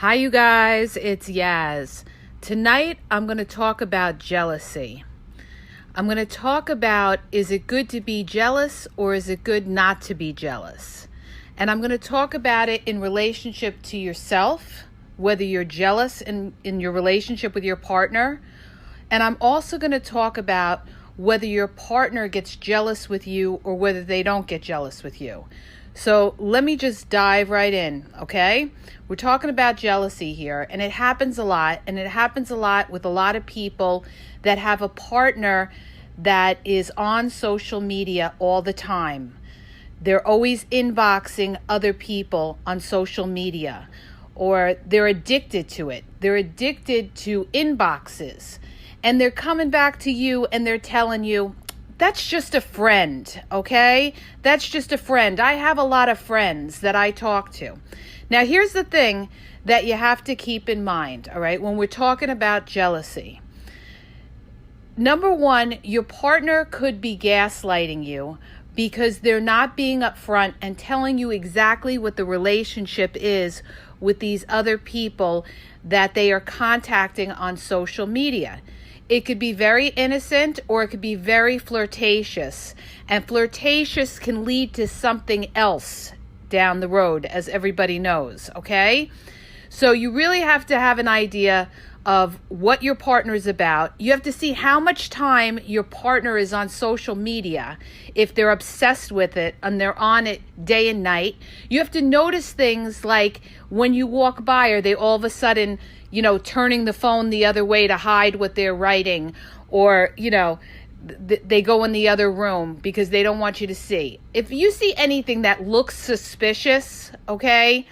Hi, you guys. It's Yaz. Tonight, I'm going to talk about jealousy. I'm going to talk about, is it good to be jealous or is it good not to be jealous? And I'm going to talk about it in relationship to yourself, whether you're jealous in your relationship with your partner. And I'm also going to talk about whether your partner gets jealous with you or whether they don't get jealous with you. So let me just dive right in, okay? We're talking about jealousy here, and it happens a lot, and it happens a lot with a lot of people that have a partner that is on social media all the time. They're always inboxing other people on social media, or they're addicted to it. They're addicted to inboxes, and they're coming back to you and they're telling you, that's just a friend, okay? That's just a friend. I have a lot of friends that I talk to. Now, here's the thing that you have to keep in mind, all right, when we're talking about jealousy. Number one, your partner could be gaslighting you because they're not being upfront and telling you exactly what the relationship is with these other people that they are contacting on social media. It could be very innocent or it could be very flirtatious. And flirtatious can lead to something else down the road, as everybody knows, okay? So you really have to have an idea of what your partner is about. You have to see how much time your partner is on social media, if they're obsessed with it and they're on it day and night. You have to notice things like when you walk by, are they all of a sudden, turning the phone the other way to hide what they're writing, or, they go in the other room because they don't want you to see. If you see anything that looks suspicious, okay,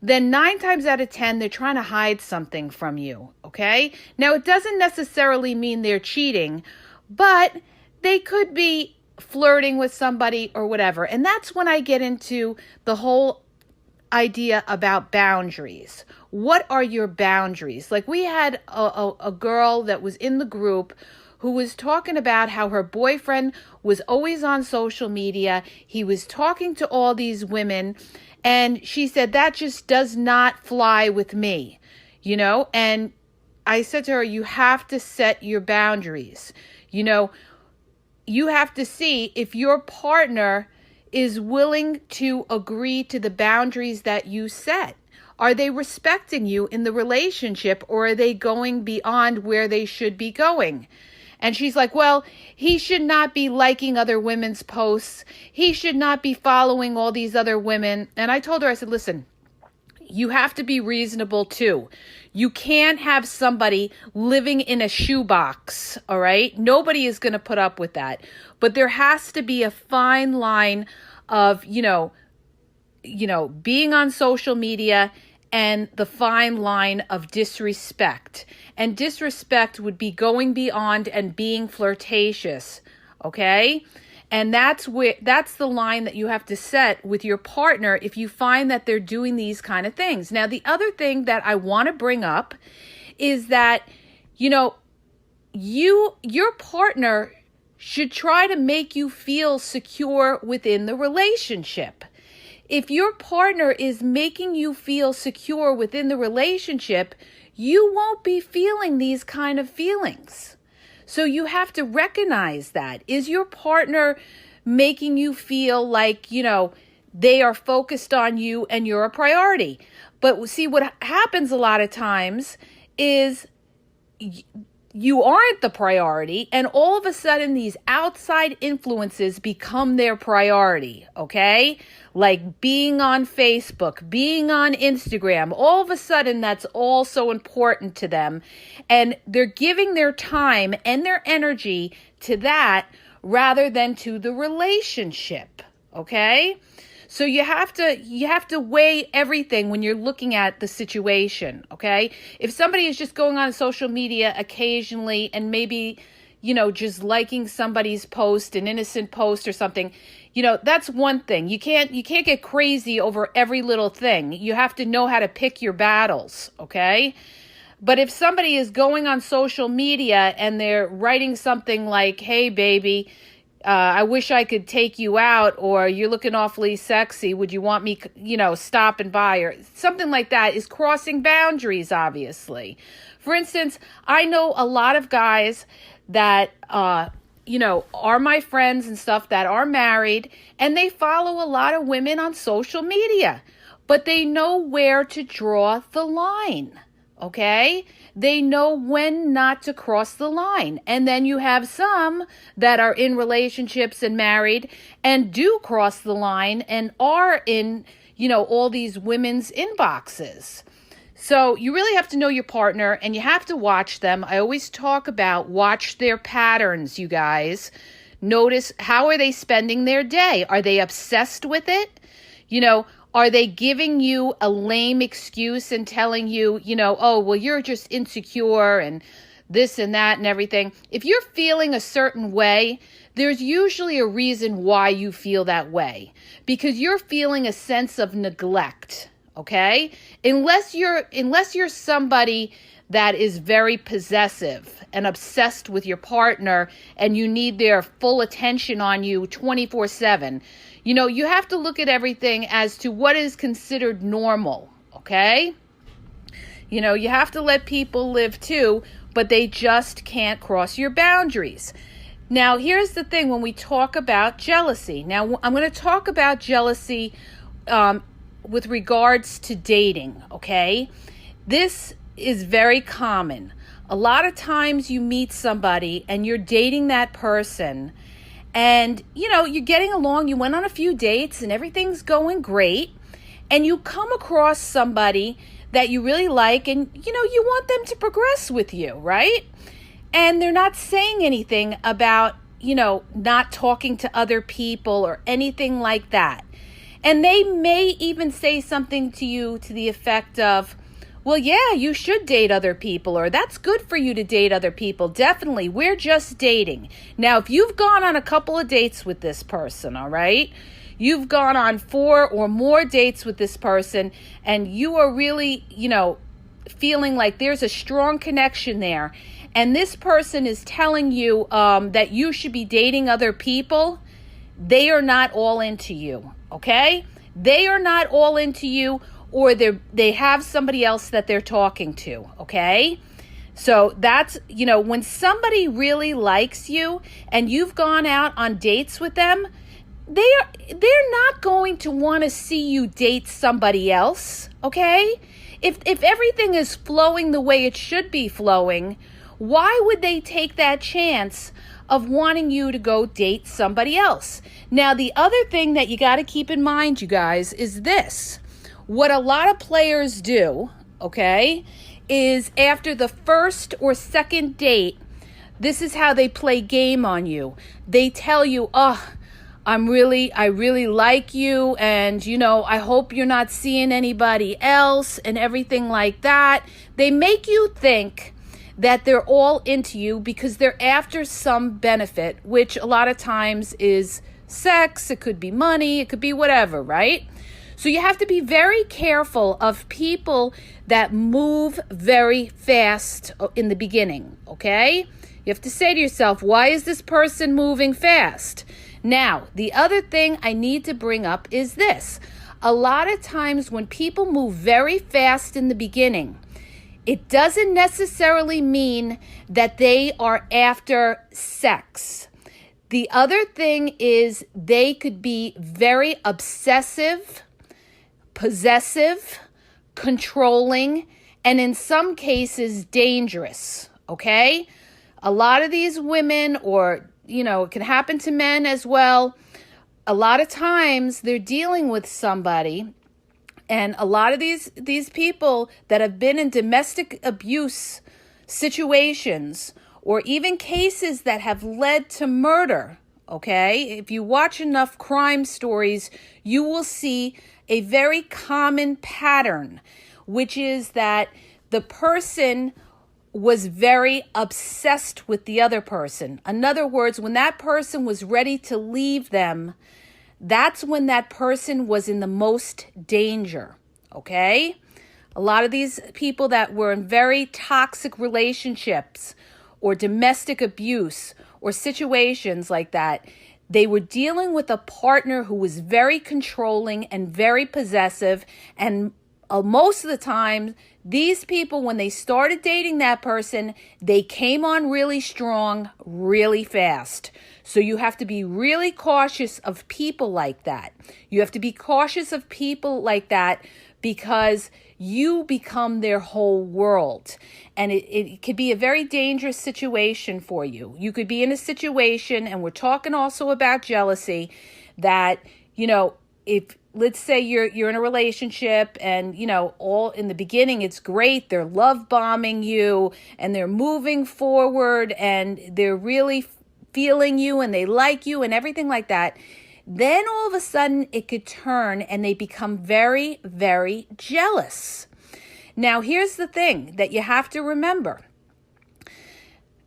then 9 times out of 10, they're trying to hide something from you, okay? Now, it doesn't necessarily mean they're cheating, but they could be flirting with somebody or whatever. And that's when I get into the whole idea about boundaries. What are your boundaries? Like, we had a girl that was in the group who was talking about how her boyfriend was always on social media. He was talking to all these women, and she said, that just does not fly with me, And I said to her, you have to set your boundaries. You have to see if your partner is willing to agree to the boundaries that you set. Are they respecting you in the relationship, or are they going beyond where they should be going? And she's like, well, he should not be liking other women's posts. He should not be following all these other women. And I told her, I said, listen, you have to be reasonable too. You can't have somebody living in a shoebox, all right? Nobody is going to put up with that. But there has to be a fine line of, being on social media and the fine line of disrespect. And disrespect would be going beyond and being flirtatious, okay? And that's the line that you have to set with your partner if you find that they're doing these kind of things. Now, the other thing that I want to bring up is that, your partner should try to make you feel secure within the relationship. If your partner is making you feel secure within the relationship, you won't be feeling these kind of feelings. So you have to recognize that. Is your partner making you feel like, they are focused on you and you're a priority? But see, what happens a lot of times is you aren't the priority, and all of a sudden these outside influences become their priority, okay? Like being on Facebook, being on Instagram, all of a sudden that's all so important to them, and they're giving their time and their energy to that rather than to the relationship, okay? So you have to weigh everything when you're looking at the situation, okay? If somebody is just going on social media occasionally and maybe, just liking somebody's post, an innocent post or something, that's one thing. You can't get crazy over every little thing. You have to know how to pick your battles, okay? But if somebody is going on social media and they're writing something like, hey, baby, I wish I could take you out, or you're looking awfully sexy. Would you want me, stopping by, or something like that is crossing boundaries, obviously. For instance, I know a lot of guys that, are my friends and stuff that are married, and they follow a lot of women on social media, but they know where to draw the line. Okay? They know when not to cross the line. And then you have some that are in relationships and married and do cross the line and are in, all these women's inboxes. So you really have to know your partner and you have to watch them. I always talk about watch their patterns, you guys. Notice, how are they spending their day? Are they obsessed with it? Are they giving you a lame excuse and telling you, oh, well, you're just insecure and this and that and everything? If you're feeling a certain way, there's usually a reason why you feel that way, because you're feeling a sense of neglect, okay? Unless you're somebody that is very possessive and obsessed with your partner and you need their full attention on you 24/7. You have to look at everything as to what is considered normal, okay? You have to let people live too, but they just can't cross your boundaries. Now, here's the thing when we talk about jealousy. Now, I'm going to talk about jealousy with regards to dating, okay? This is very common. A lot of times you meet somebody and you're dating that person, and, you're getting along, you went on a few dates and everything's going great, and you come across somebody that you really like and, you want them to progress with you, right? And they're not saying anything about, not talking to other people or anything like that. And they may even say something to you to the effect of, well, yeah, you should date other people, or that's good for you to date other people. Definitely, we're just dating. Now, if you've gone on a couple of dates with this person, all right, you've gone on 4 or more dates with this person, and you are really, feeling like there's a strong connection there, and this person is telling you that you should be dating other people, they are not all into you, okay? They are not all into you, or they have somebody else that they're talking to, okay? So that's, when somebody really likes you and you've gone out on dates with them, they're not going to want to see you date somebody else, okay? If everything is flowing the way it should be flowing, why would they take that chance of wanting you to go date somebody else? Now, the other thing that you got to keep in mind, you guys, is this. What a lot of players do, okay, is after the first or second date, this is how they play game on you. They tell you, oh, I really like you, and, I hope you're not seeing anybody else and everything like that. They make you think that they're all into you because they're after some benefit, which a lot of times is sex, it could be money, it could be whatever, right? So you have to be very careful of people that move very fast in the beginning, okay? You have to say to yourself, why is this person moving fast? Now, the other thing I need to bring up is this. A lot of times when people move very fast in the beginning, it doesn't necessarily mean that they are after sex. The other thing is they could be very obsessive, possessive, controlling, and in some cases dangerous, okay? A lot of these women, or, it can happen to men as well, a lot of times they're dealing with somebody, and a lot of these people that have been in domestic abuse situations, or even cases that have led to murder, okay? If you watch enough crime stories, you will see a very common pattern, which is that the person was very obsessed with the other person. In other words, when that person was ready to leave them, that's when that person was in the most danger, okay? A lot of these people that were in very toxic relationships or domestic abuse or situations like that, They were dealing with a partner who was very controlling and very possessive. And most of the time, these people, when they started dating that person, they came on really strong, really fast. So you have to be really cautious of people like that. You have to be cautious of people like that because you become their whole world. And it could be a very dangerous situation for you. You could be in a situation, and we're talking also about jealousy, that, if let's say you're in a relationship and, all in the beginning, it's great. They're love bombing you and they're moving forward and they're really feeling you and they like you and everything like that. Then all of a sudden it could turn and they become very, very jealous. Now, here's the thing that you have to remember.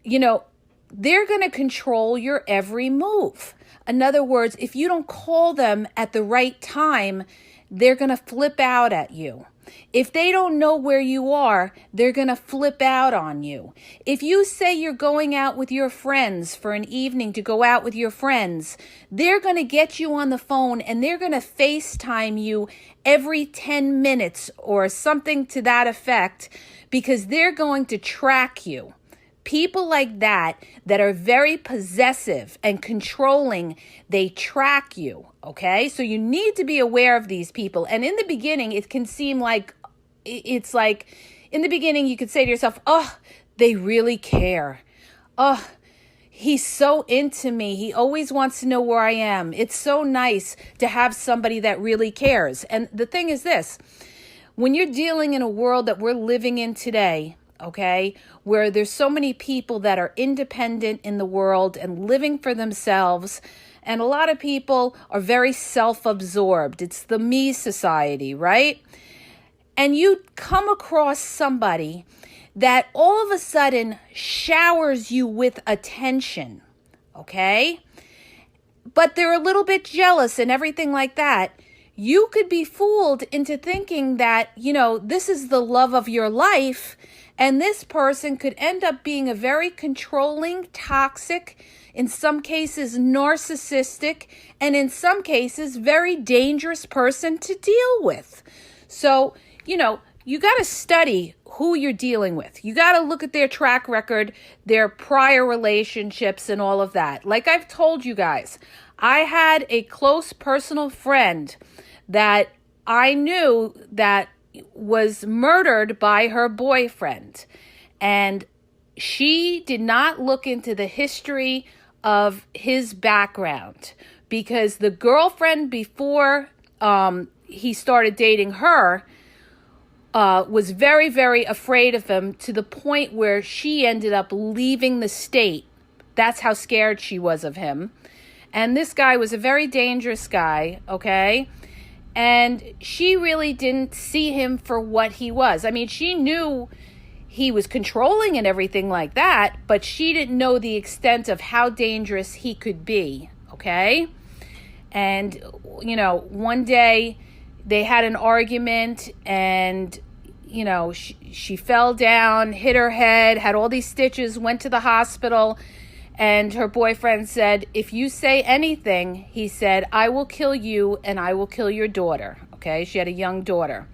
They're going to control your every move. In other words, if you don't call them at the right time, they're going to flip out at you. If they don't know where you are, they're going to flip out on you. If you say you're going out with your friends for an evening to go out with your friends, they're going to get you on the phone and they're going to FaceTime you every 10 minutes or something to that effect because they're going to track you. People like that are very possessive and controlling, they track you, okay? So you need to be aware of these people. And in the beginning, it can seem like, it's like, in the beginning, you could say to yourself, oh, they really care. Oh, he's so into me. He always wants to know where I am. It's so nice to have somebody that really cares. And the thing is this, when you're dealing in a world that we're living in today, okay, where there's so many people that are independent in the world and living for themselves, and a lot of people are very self-absorbed. It's the me society, right? And you come across somebody that all of a sudden showers you with attention, okay? But they're a little bit jealous and everything like that. You could be fooled into thinking that, this is the love of your life. And this person could end up being a very controlling, toxic, in some cases narcissistic, and in some cases very dangerous person to deal with. So, you got to study who you're dealing with. You got to look at their track record, their prior relationships, and all of that. Like I've told you guys, I had a close personal friend that I knew that was murdered by her boyfriend. And she did not look into the history of his background because the girlfriend before he started dating her was very, very afraid of him to the point where she ended up leaving the state. That's how scared she was of him. And this guy was a very dangerous guy, okay? And she really didn't see him for what he was. I mean, she knew he was controlling and everything like that, but she didn't know the extent of how dangerous he could be, okay? And, one day they had an argument and, she fell down, hit her head, had all these stitches, went to the hospital. And her boyfriend said, if you say anything, he said, I will kill you and I will kill your daughter. Okay, she had a young daughter.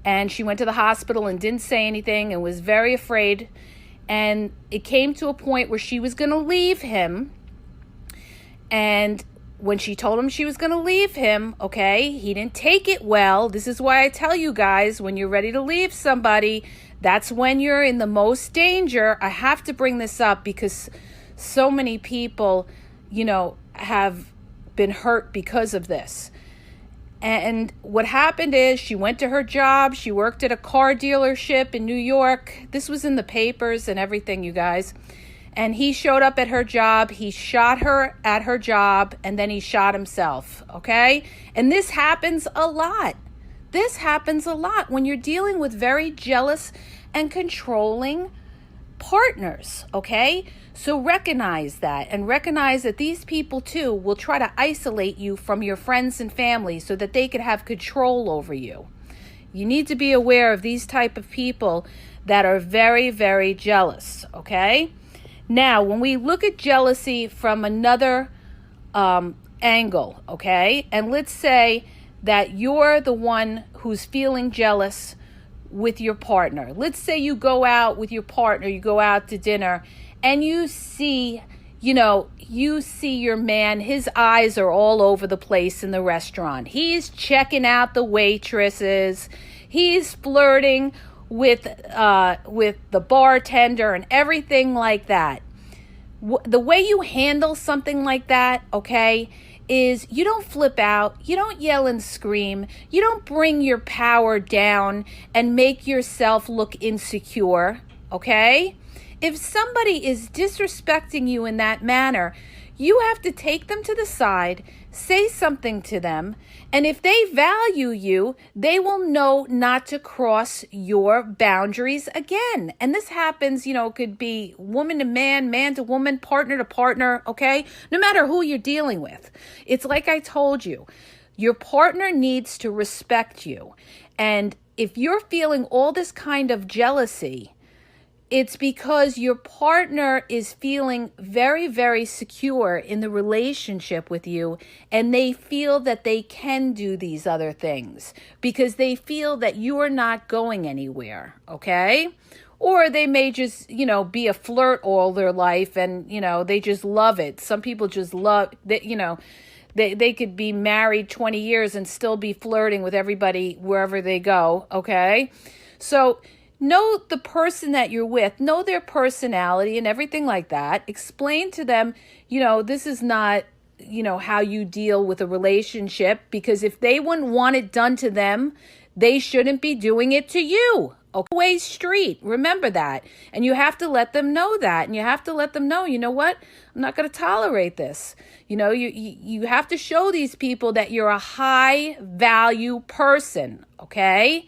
And she went to the hospital and didn't say anything and was very afraid. And it came to a point where she was going to leave him. And when she told him she was going to leave him, okay, he didn't take it well. This is why I tell you guys, when you're ready to leave somebody, that's when you're in the most danger. I have to bring this up because so many people, have been hurt because of this. And what happened is she went to her job. She worked at a car dealership in New York. This was in the papers and everything, you guys. And he showed up at her job. He shot her at her job and then he shot himself, okay? And this happens a lot. This happens a lot when you're dealing with very jealous and controlling partners, okay? So recognize that and recognize that these people too will try to isolate you from your friends and family so that they could have control over you. You need to be aware of these type of people that are very, very jealous, okay? Now, when we look at jealousy from another angle, okay? And let's say that you're the one who's feeling jealous with your partner. Let's say you go out with your partner, you go out to dinner, and you see your man, his eyes are all over the place in the restaurant. He's checking out the waitresses. He's flirting with the bartender and everything like that. The way you handle something like that, okay, is you don't flip out, you don't yell and scream, you don't bring your power down and make yourself look insecure, okay? If somebody is disrespecting you in that manner, you have to take them to the side, say something to them, and if they value you, they will know not to cross your boundaries again. And this happens, it could be woman to man, man to woman, partner to partner, okay? No matter who you're dealing with. It's like I told you, your partner needs to respect you. And if you're feeling all this kind of jealousy, it's because your partner is feeling very, very secure in the relationship with you, and they feel that they can do these other things because they feel that you are not going anywhere, okay? Or they may just, be a flirt all their life and, they just love it. Some people just love that, they could be married 20 years and still be flirting with everybody wherever they go, okay? So know the person that you're with, know their personality and everything like that. Explain to them, this is not, how you deal with a relationship, because if they wouldn't want it done to them, they shouldn't be doing it to you. Okay, two-way street. Remember that. And you have to let them know that. And you have to let them know, you know what? I'm not going to tolerate this. You have to show these people that you're a high value person, okay?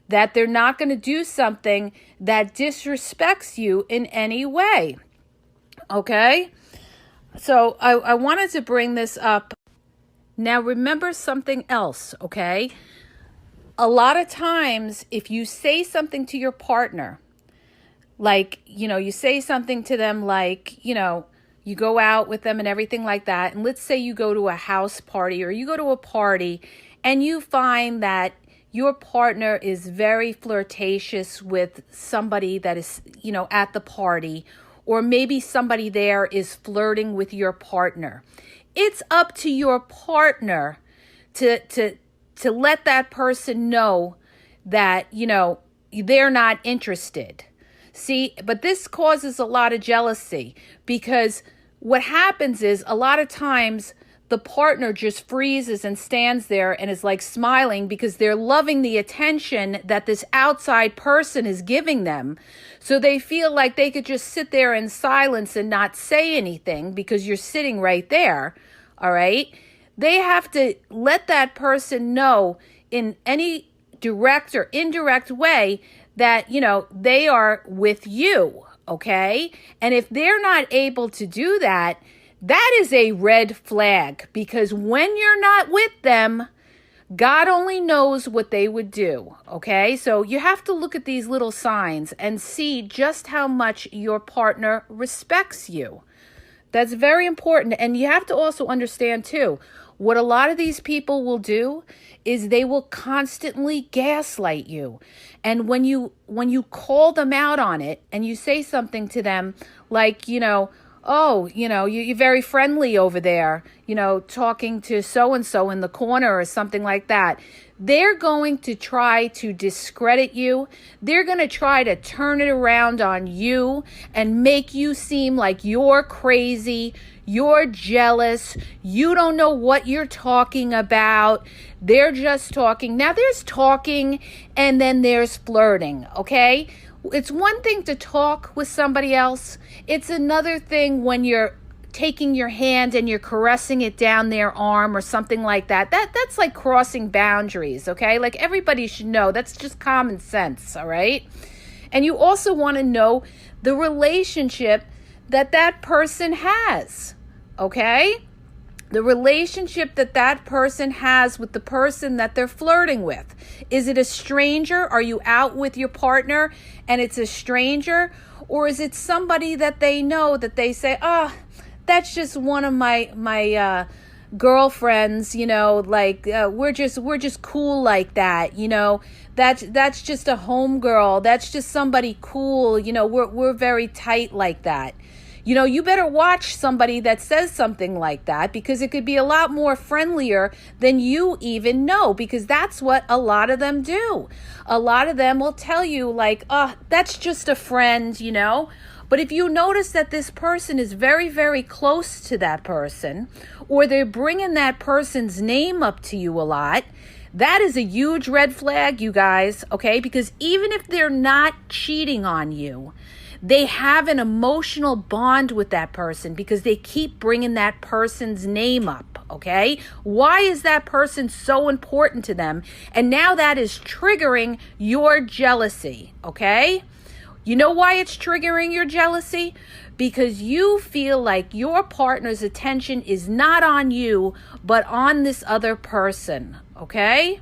That they're not going to do something that disrespects you in any way. Okay? So I wanted to bring this up. Now remember something else, okay? A lot of times if you say something to your partner, like, you say something to them like, you go out with them and everything like that. And let's say you go to a house party or you go to a party and you find that your partner is very flirtatious with somebody that is, at the party, or maybe somebody there is flirting with your partner. It's up to your partner to let that person know that, they're not interested. See, but this causes a lot of jealousy, because what happens is a lot of times the partner just freezes and stands there and is like smiling because they're loving the attention that this outside person is giving them. So they feel like they could just sit there in silence and not say anything because you're sitting right there. All right. They have to let that person know in any direct or indirect way that, they are with you. Okay. And if they're not able to do that, that is a red flag, because when you're not with them, God only knows what they would do, okay? So you have to look at these little signs and see just how much your partner respects you. That's very important. And you have to also understand, too, what a lot of these people will do is they will constantly gaslight you. And when you call them out on it and you say something to them like, oh, you're very friendly over there, talking to so-and-so in the corner or something like that. They're going to try to discredit you. They're going to try to turn it around on you and make you seem like you're crazy, you're jealous, you don't know what you're talking about. They're just talking. Now, there's talking and then there's flirting, okay? It's one thing to talk with somebody else. It's another thing when you're taking your hand and you're caressing it down their arm or something like that. That's like crossing boundaries, okay? Like, everybody should know. That's just common sense, all right? And you also want to know the relationship that person has, okay? The relationship that person has with the person that they're flirting with. Is it a stranger? Are you out with your partner and it's a stranger? Or is it somebody that they know that they say, oh, that's just one of my girlfriends, like we're just cool like that, that's just a homegirl, that's just somebody cool, we're very tight like that. You better watch somebody that says something like that, because it could be a lot more friendlier than you even know, because that's what a lot of them do. A lot of them will tell you like, oh, that's just a friend, But if you notice that this person is very, very close to that person, or they're bringing that person's name up to you a lot, that is a huge red flag, you guys, okay? Because even if they're not cheating on you, they have an emotional bond with that person because they keep bringing that person's name up, okay? Why is that person so important to them? And now that is triggering your jealousy, okay? You know why it's triggering your jealousy? Because you feel like your partner's attention is not on you, but on this other person, okay?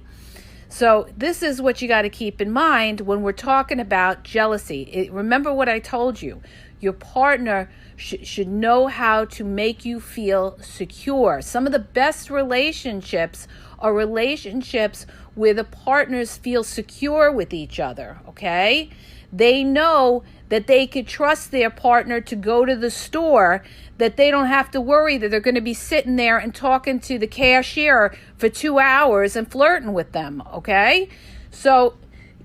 So this is what you got to keep in mind when we're talking about jealousy. Remember what I told you. Your partner should know how to make you feel secure. Some of the best relationships are relationships where the partners feel secure with each other, okay? They know that they could trust their partner to go to the store, that they don't have to worry that they're going to be sitting there and talking to the cashier for 2 hours and flirting with them, okay? So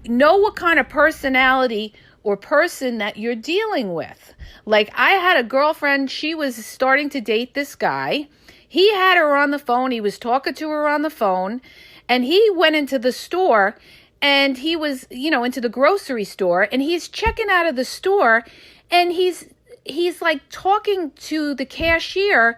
know what kind of personality or person that you're dealing with. Like I had a girlfriend, she was starting to date this guy. He had her on the phone, he was talking to her on the phone, and he went into the store and he was, into the grocery store, and he's checking out of the store, and he's like talking to the cashier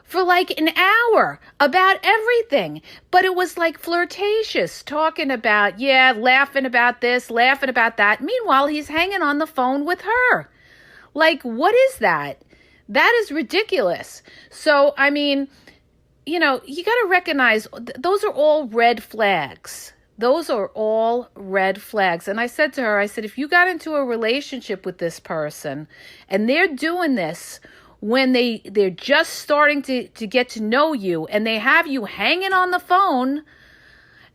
for like an hour about everything. But it was like flirtatious, talking about, laughing about this, laughing about that. Meanwhile, he's hanging on the phone with her. Like, what is that? That is ridiculous. So, you got to recognize those are all red flags. Those are all red flags. And I said to her, if you got into a relationship with this person and they're doing this when they're just starting to get to know you, and they have you hanging on the phone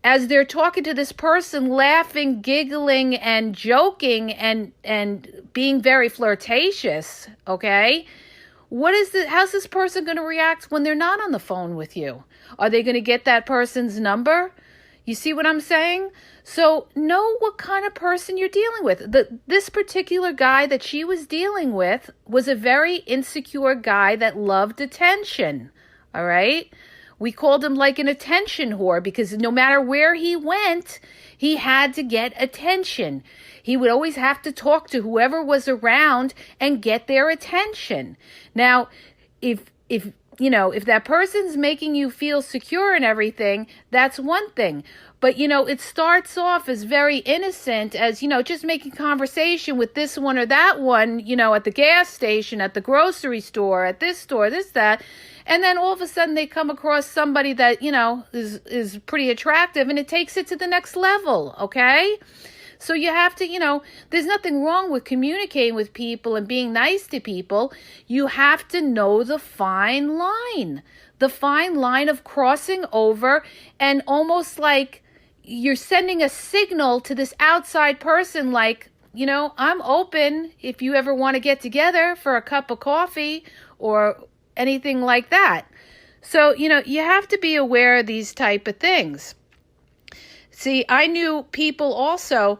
as they're talking to this person, laughing, giggling, and joking and being very flirtatious, okay? How's this person going to react when they're not on the phone with you? Are they going to get that person's number? You see what I'm saying? So know what kind of person you're dealing with. This particular guy that she was dealing with was a very insecure guy that loved attention, all right? We called him like an attention whore because no matter where he went, he had to get attention. He would always have to talk to whoever was around and get their attention. Now, if that person's making you feel secure and everything, that's one thing. But, it starts off as very innocent, as, just making conversation with this one or that one, at the gas station, at the grocery store, at this store, this, that. And then all of a sudden they come across somebody that, is pretty attractive, and it takes it to the next level, okay? So you have to, there's nothing wrong with communicating with people and being nice to people. You have to know the fine line of crossing over, and almost like you're sending a signal to this outside person like, I'm open if you ever want to get together for a cup of coffee or anything like that. So, you have to be aware of these type of things. See, I knew people also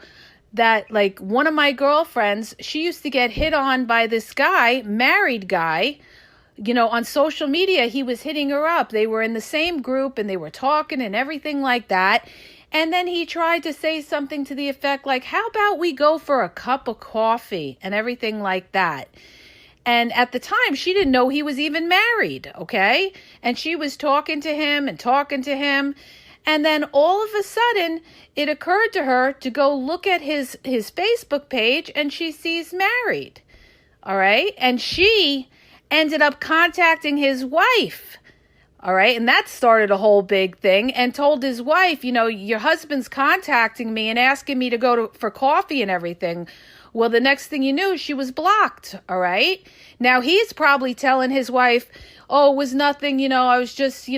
that, like, one of my girlfriends, she used to get hit on by this guy, married guy, on social media. He was hitting her up. They were in the same group and they were talking and everything like that. And then he tried to say something to the effect like, how about we go for a cup of coffee and everything like that. And at the time, she didn't know he was even married, okay? And she was talking to him. And then all of a sudden, it occurred to her to go look at his Facebook page, and she sees married, all right? And she ended up contacting his wife, All right. And that started a whole big thing, and told his wife, your husband's contacting me and asking me to go for coffee and everything. Well, the next thing you knew, she was blocked. All right. Now he's probably telling his wife, oh, it was nothing. I was just,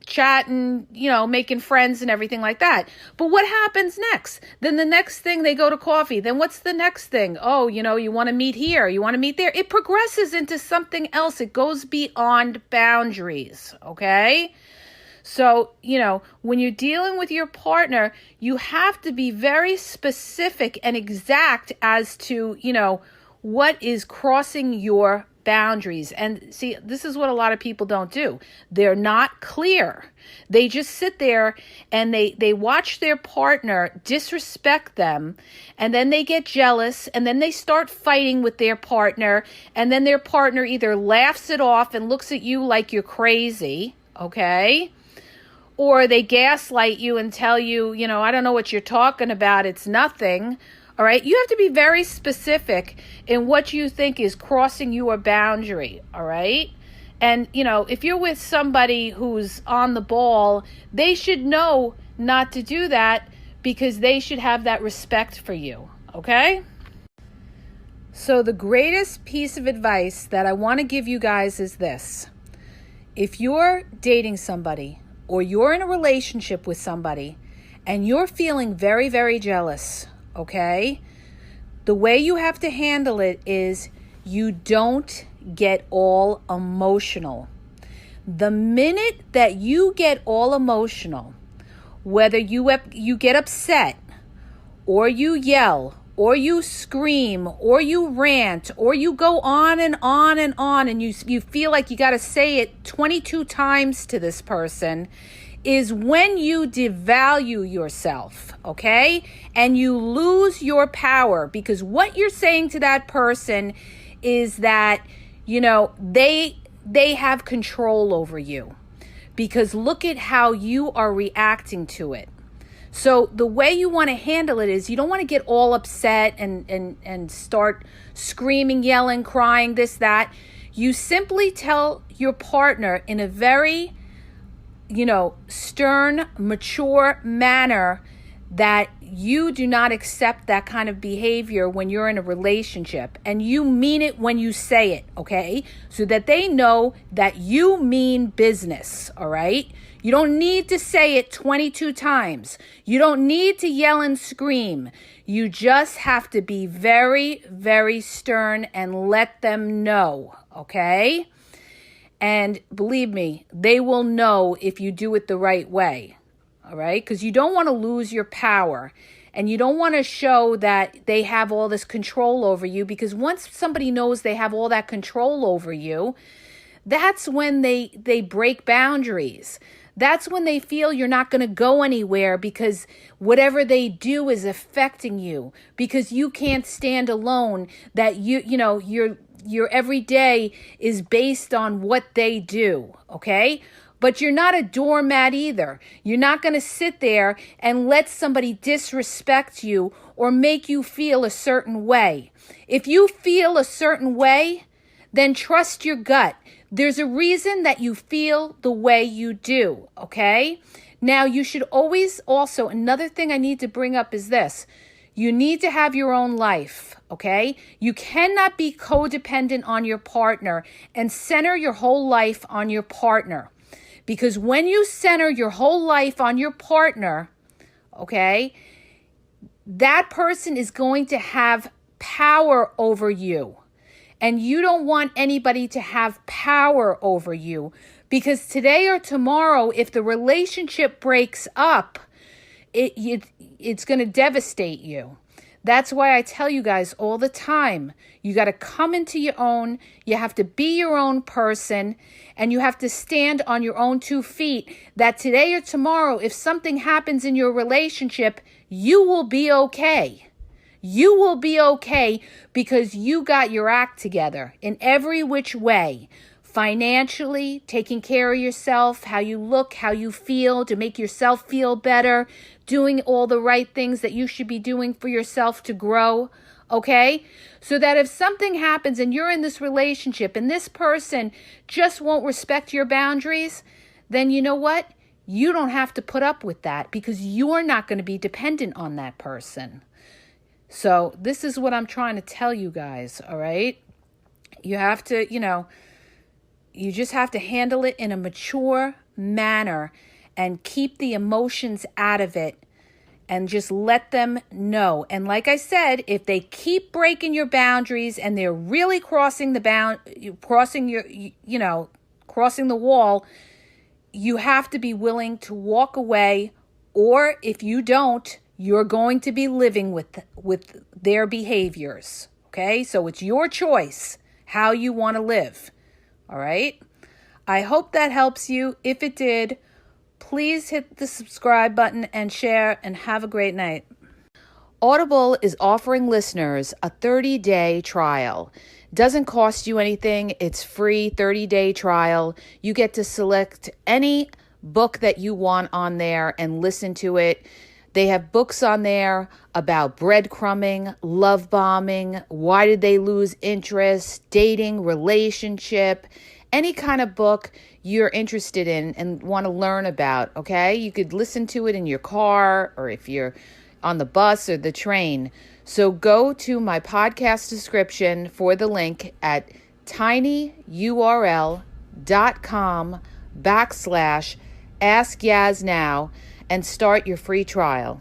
chatting, making friends and everything like that. But what happens next? Then the next thing, they go to coffee. Then what's the next thing? Oh, you want to meet here. You want to meet there. It progresses into something else. It goes beyond boundaries. Okay. So, when you're dealing with your partner, you have to be very specific and exact as to, what is crossing your boundaries. And see, this is what a lot of people don't do. They're not clear. They just sit there and they watch their partner disrespect them, and then they get jealous, and then they start fighting with their partner, and then their partner either laughs it off and looks at you like you're crazy, okay? Or they gaslight you and tell you, I don't know what you're talking about. It's nothing. All right. You have to be very specific in what you think is crossing your boundary. All right. And, if you're with somebody who's on the ball, they should know not to do that, because they should have that respect for you. Okay. So the greatest piece of advice that I want to give you guys is this. If you're dating somebody, or you're in a relationship with somebody and you're feeling very, very jealous, okay? The way you have to handle it is you don't get all emotional. The minute that you get all emotional, whether you get upset, or you yell, or you scream, or you rant, or you go on and on and on, and you feel like you got to say it 22 times to this person, is when you devalue yourself, okay? And you lose your power, because what you're saying to that person is that, they have control over you, because look at how you are reacting to it. So the way you want to handle it is you don't want to get all upset and start screaming, yelling, crying, this, that. You simply tell your partner in a very, stern, mature manner that you do not accept that kind of behavior when you're in a relationship. And you mean it when you say it, okay? So that they know that you mean business, all right? You don't need to say it 22 times. You don't need to yell and scream. You just have to be very, very stern and let them know, okay? And believe me, they will know if you do it the right way, all right? Because you don't want to lose your power, and you don't want to show that they have all this control over you, because once somebody knows they have all that control over you, that's when they break boundaries. That's when they feel you're not going to go anywhere, because whatever they do is affecting you, because you can't stand alone, that your every day is based on what they do, okay? But you're not a doormat either. You're not going to sit there and let somebody disrespect you or make you feel a certain way. If you feel a certain way, then trust your gut. There's a reason that you feel the way you do, okay? Now, you should always also, another thing I need to bring up is this. You need to have your own life, okay? You cannot be codependent on your partner and center your whole life on your partner. Because when you center your whole life on your partner, okay, that person is going to have power over you. And you don't want anybody to have power over you, because today or tomorrow, if the relationship breaks up, it's going to devastate you. That's why I tell you guys all the time, you got to come into your own, you have to be your own person, and you have to stand on your own 2 feet, that today or tomorrow, if something happens in your relationship, you will be okay. You will be okay because you got your act together in every which way. Financially, taking care of yourself, how you look, how you feel, to make yourself feel better, doing all the right things that you should be doing for yourself to grow, okay? So that if something happens and you're in this relationship and this person just won't respect your boundaries, then you know what? You don't have to put up with that because you're not going to be dependent on that person. So this is what I'm trying to tell you guys, all right? You have to, you just have to handle it in a mature manner and keep the emotions out of it and just let them know. And like I said, if they keep breaking your boundaries and they're really crossing crossing the wall, you have to be willing to walk away, or if you don't, you're going to be living with their behaviors. Okay? So it's your choice how you want to live. All right? I hope that helps you. If it did, please hit the subscribe button and share, and have a great night. Audible is offering listeners a 30-day trial. Doesn't cost you anything. It's free 30-day trial. You get to select any book that you want on there and listen to it. They have books on there about breadcrumbing, love bombing, why did they lose interest, dating, relationship, any kind of book you're interested in and want to learn about, okay? You could listen to it in your car or if you're on the bus or the train. So go to my podcast description for the link at tinyurl.com/AskYazNow and start your free trial.